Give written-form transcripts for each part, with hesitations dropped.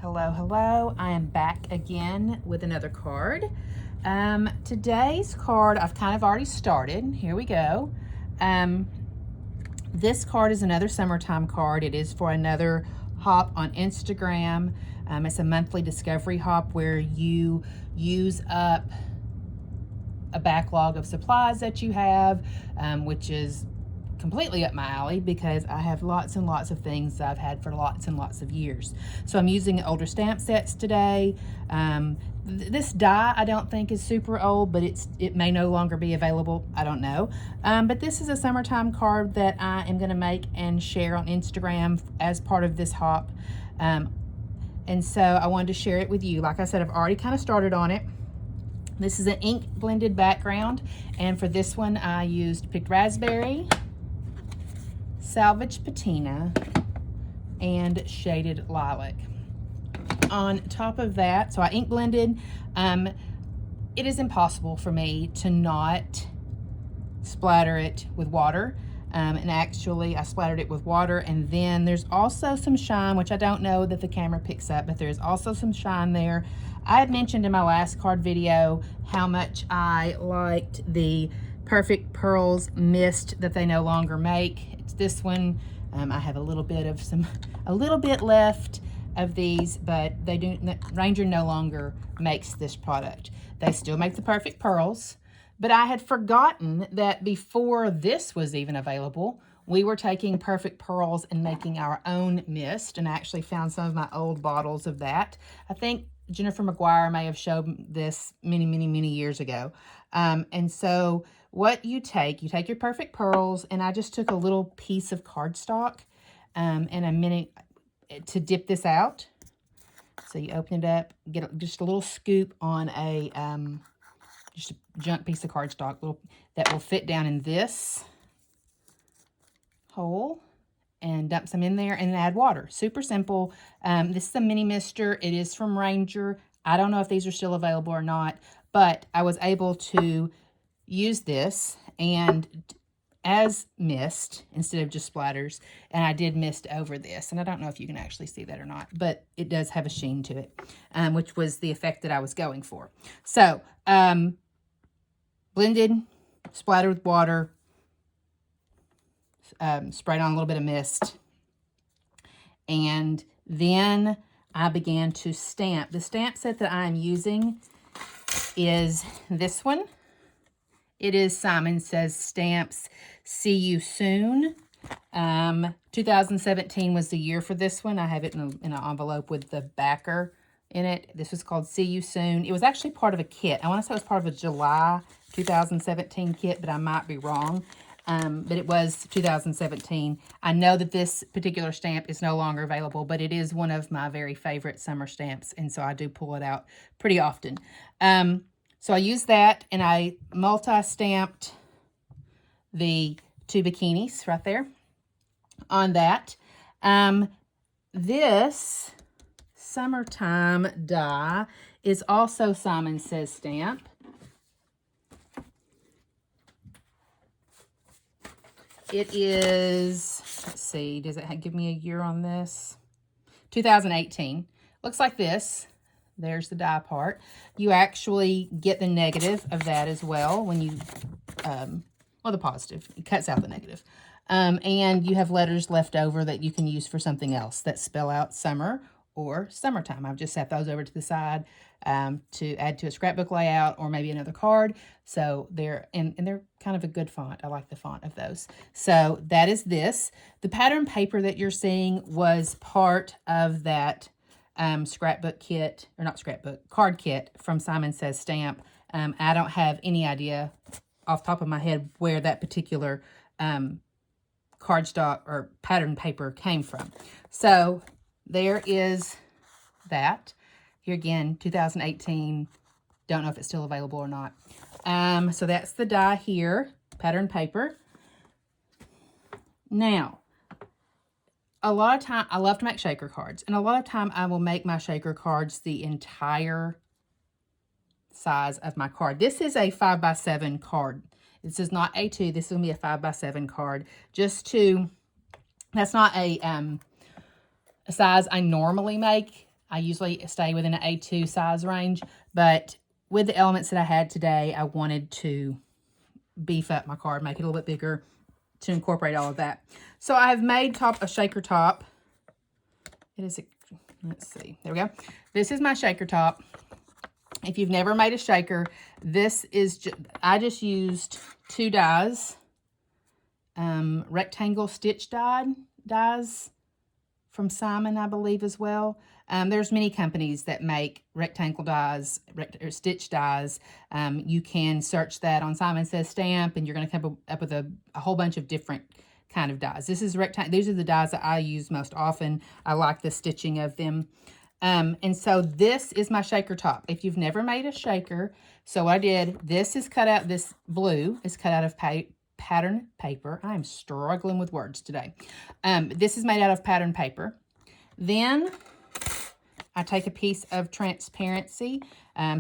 Hello, hello. I am back again with another card. Today's card I've kind of already started. Here we go. This card is another summertime card. It is for another hop on Instagram. It's a monthly discovery hop where you use up a backlog of supplies that you have, which is completely up my alley because I have lots and lots of things that I've had for lots and lots of years. So I'm using older stamp sets today. This die I don't think is super old, but it may no longer be available. I don't know. But this is a summertime card that I am going to make and share on Instagram as part of this hop. And so I wanted to share it with you. Like I said, I've already kind of started on it. This is an ink blended background, and for this one I used Picked Raspberry, Salvage Patina, and Shaded Lilac. On top of that, so I ink blended. It is impossible for me to not splatter it with water. And actually I splattered it with water, and then there's also some shine, which I don't know that the camera picks up, but there's also some shine there. I had mentioned in my last card video how much I liked the Perfect Pearls mist that they no longer make. It's this one. I have a little bit left of these, but Ranger no longer makes this product. They still make the Perfect Pearls, but I had forgotten that before this was even available, we were taking Perfect Pearls and making our own mist, and I actually found some of my old bottles of that. I think Jennifer McGuire may have showed this many years ago. And so what you take your Perfect Pearls, and I just took a little piece of cardstock and a minute to dip this out. So you open it up, get just a little scoop on just a junk piece of cardstock that will fit down in this hole, and dump some in there and add water. Super simple. This is a mini mister. It is from Ranger. I don't know if these are still available or not, but I was able to use this and as mist instead of just splatters, and I did mist over this, and I don't know if you can actually see that or not, but it does have a sheen to it, which was the effect that I was going for. So blended, splattered with water, sprayed on a little bit of mist, and then I began to stamp. The stamp set that I'm using is this one. It is Simon Says Stamps See You Soon. 2017 was the year for this one. I have it in an envelope with the backer in it. This was called See You Soon. It was actually part of a kit. I want to say it was part of a July 2017 kit, but I might be wrong. But it was 2017. I know that this particular stamp is no longer available, but it is one of my very favorite summer stamps, and so I do pull it out pretty often. So I used that, and I multi-stamped the two bikinis right there on that. This summertime die is also Simon Says Stamp. It is, let's see, does it give me a year on this? 2018. Looks like this. There's the die part. You actually get the negative of that as well when you, well, the positive. It cuts out the negative. And you have letters left over that you can use for something else that spell out summer or summertime. I've just set those over to the side to add to a scrapbook layout or maybe another card. So they're kind of a good font. I like the font of those. So that is this. The pattern paper that you're seeing was part of that scrapbook kit, or not scrapbook, card kit from Simon Says Stamp. I don't have any idea off the top of my head where that particular cardstock or pattern paper came from. So there is that. Here again, 2018. Don't know if it's still available or not. So that's the die here, pattern paper. Now, a lot of time, I love to make shaker cards, and a lot of time I will make my shaker cards the entire size of my card. This is a 5x7 card. This is not A2. This is going to be a 5x7 card. That's not a size I normally make. I usually stay within an A2 size range, but with the elements that I had today, I wanted to beef up my card, make it a little bit bigger to incorporate all of that. So I have made a shaker top. It is, let's see, there we go. This is my shaker top. If you've never made a shaker, this is, I just used 2 dies, rectangle stitch dies from Simon, I believe, as well. There's many companies that make rectangle dies, or stitch dies. You can search that on Simon Says Stamp, and you're going to come up with a whole bunch of different kind of dies. This is rectangle. These are the dies that I use most often. I like the stitching of them. And so this is my shaker top. If you've never made a shaker, so I did, this is cut out, this blue is cut out of pattern paper. I'm struggling with words today. This is made out of pattern paper. Then I take a piece of transparency.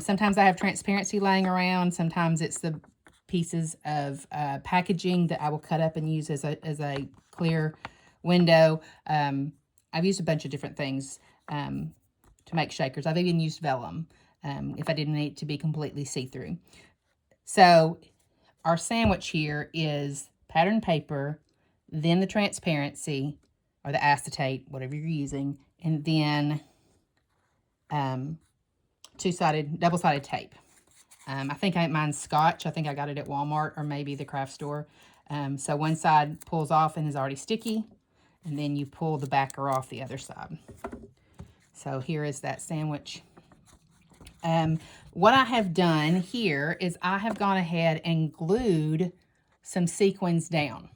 Sometimes I have transparency laying around. Sometimes it's the pieces of packaging that I will cut up and use as a clear window. I've used a bunch of different things to make shakers. I've even used vellum if I didn't need it to be completely see-through. So our sandwich here is pattern paper, then the transparency or the acetate, whatever you're using, and then double-sided tape. I think mine's Scotch. I think I got it at Walmart or maybe the craft store. So one side pulls off and is already sticky, and then you pull the backer off the other side. So here is that sandwich. What I have done here is I have gone ahead and glued some sequins down,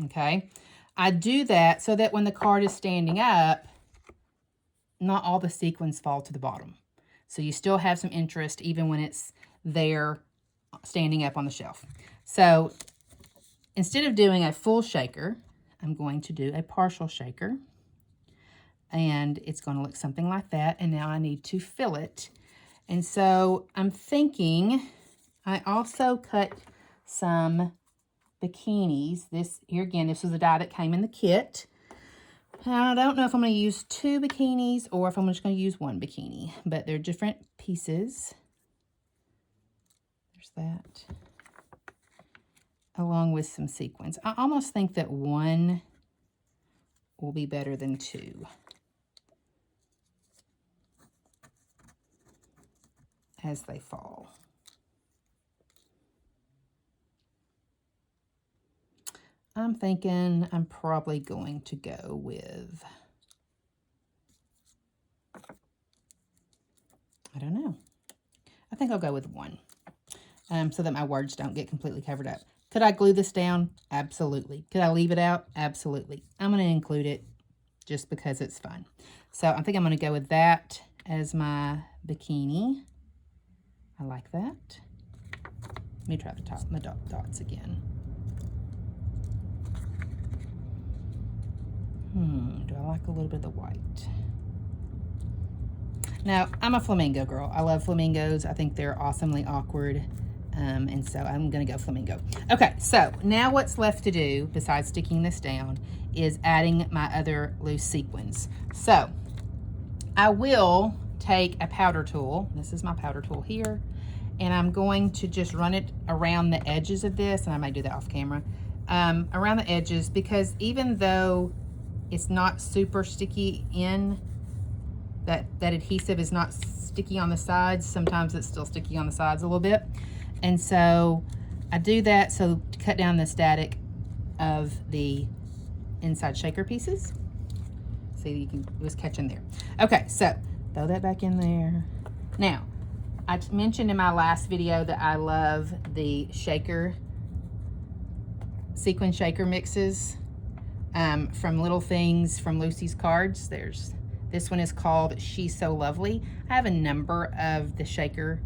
okay? I do that so that when the card is standing up, not all the sequins fall to the bottom. So you still have some interest even when it's there standing up on the shelf. So instead of doing a full shaker, I'm going to do a partial shaker. And it's going to look something like that. And now I need to fill it. And so I'm thinking I also cut some bikinis. This here again, this was a die that came in the kit. I don't know if I'm going to use 2 bikinis or if I'm just going to use 1 bikini, but they're different pieces. There's that. Along with some sequins. I almost think that 1 will be better than 2. As they fall. I'm thinking I'm probably going to go with, I don't know. I think I'll go with 1 so that my words don't get completely covered up. Could I glue this down? Absolutely. Could I leave it out? Absolutely. I'm going to include it just because it's fun. So I think I'm going to go with that as my bikini. I like that. Let me try the top, my dots again. Do I like a little bit of the white? Now, I'm a flamingo girl. I love flamingos. I think they're awesomely awkward. And so I'm going to go flamingo. Okay, so now what's left to do, besides sticking this down, is adding my other loose sequins. So I will take a powder tool. This is my powder tool here. And I'm going to just run it around the edges of this, and I may do that off camera, around the edges, because even though it's not super sticky in, that adhesive is not sticky on the sides, sometimes it's still sticky on the sides a little bit. And so I do that so to cut down the static of the inside shaker pieces. See, you can, it was catching there. Okay, so throw that back in there. Now, I mentioned in my last video that I love the shaker, sequin shaker mixes from Little Things from Lucy's Cards. This one is called She's So Lovely. I have a number of the shaker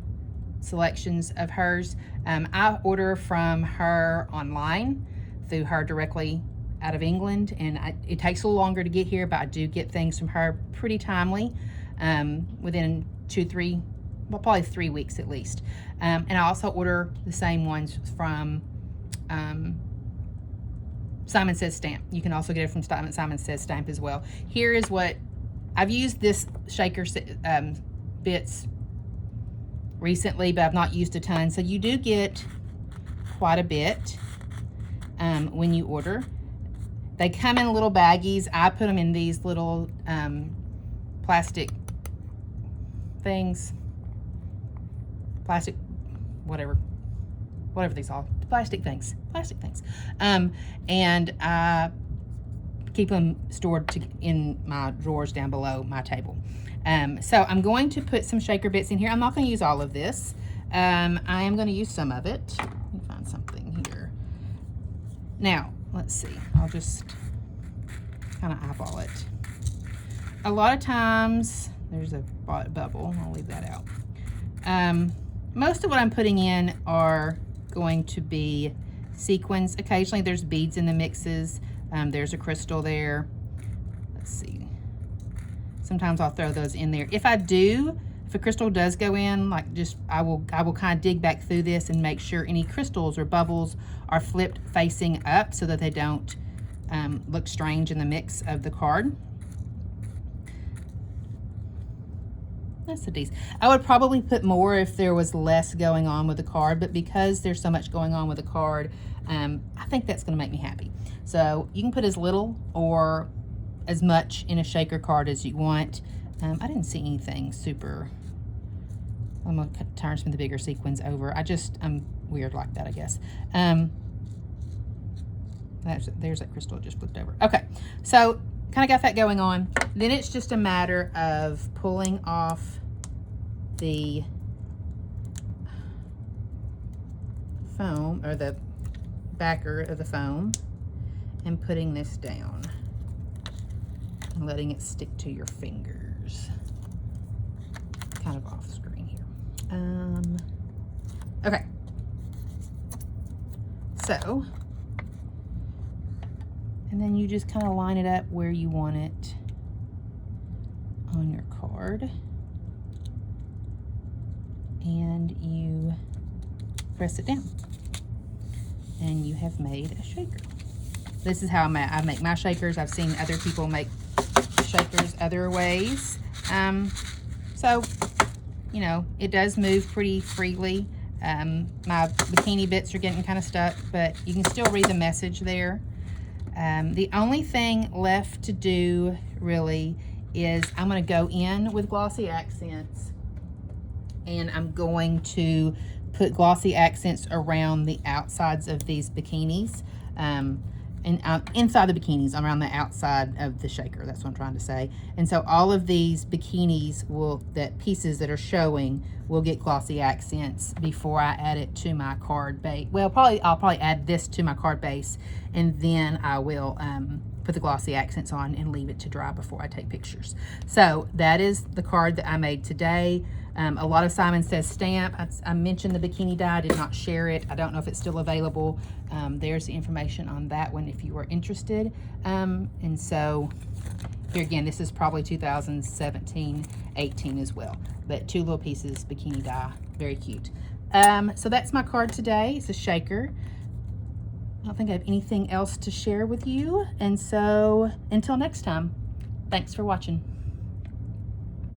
selections of hers. I order from her online through her directly out of England, and it takes a little longer to get here, but I do get things from her pretty timely, within 2-3, well, probably 3 weeks at least. And I also order the same ones from Simon Says Stamp. You can also get it from Simon Says Stamp as well. Here is what I've used this shaker bits recently, but I've not used a ton. So you do get quite a bit when you order. They come in little baggies. I put them in these little plastic things. Plastic, whatever these are. Plastic things. And I keep them stored in my drawers down below my table. So I'm going to put some shaker bits in here. I'm not going to use all of this. I am going to use some of it. Let me find something here. Now, let's see. I'll just kind of eyeball it. A lot of times, there's a bubble. I'll leave that out. Most of what I'm putting in are going to be sequins. Occasionally, there's beads in the mixes. There's a crystal there. Let's see. Sometimes I'll throw those in there. If a crystal does go in, like I will kind of dig back through this and make sure any crystals or bubbles are flipped facing up so that they don't look strange in the mix of the card. That's a decent. I would probably put more if there was less going on with the card, but because there's so much going on with the card, I think that's going to make me happy. So you can put as little or as much in a shaker card as you want. I didn't see anything super. I'm going to turn some of the bigger sequins over. I'm weird like that, I guess. There's that crystal just flipped over. Okay, so kind of got that going on. Then it's just a matter of pulling off the foam, or the backer of the foam, and putting this down and letting it stick to your fingers. Kind of off screen here. Okay. So, and then you just kind of line it up where you want it on your card. And you press it down. And you have made a shaker. This is how I make my shakers. I've seen other people make shakers other ways. So, you know, it does move pretty freely. My bikini bits are getting kind of stuck, but you can still read the message there. The only thing left to do, really, is I'm going to go in with glossy accents, and I'm going to put glossy accents around the outsides of these bikinis, and inside the bikinis, around the outside of the shaker. That's what I'm trying to say. And so all of these bikinis pieces that are showing will get glossy accents before I add it to my card base. Well, I'll probably add this to my card base, and then I will put the glossy accents on and leave it to dry before I take pictures. So that is the card that I made today. A lot of Simon Says stamp. I mentioned the bikini die. I did not share it. I don't know if it's still available. There's the information on that one if you are interested. And so here again, this is probably 2017-18 as well. But 2 little pieces, bikini die, very cute. So that's my card today. It's a shaker. I don't think I have anything else to share with you. And so until next time, thanks for watching.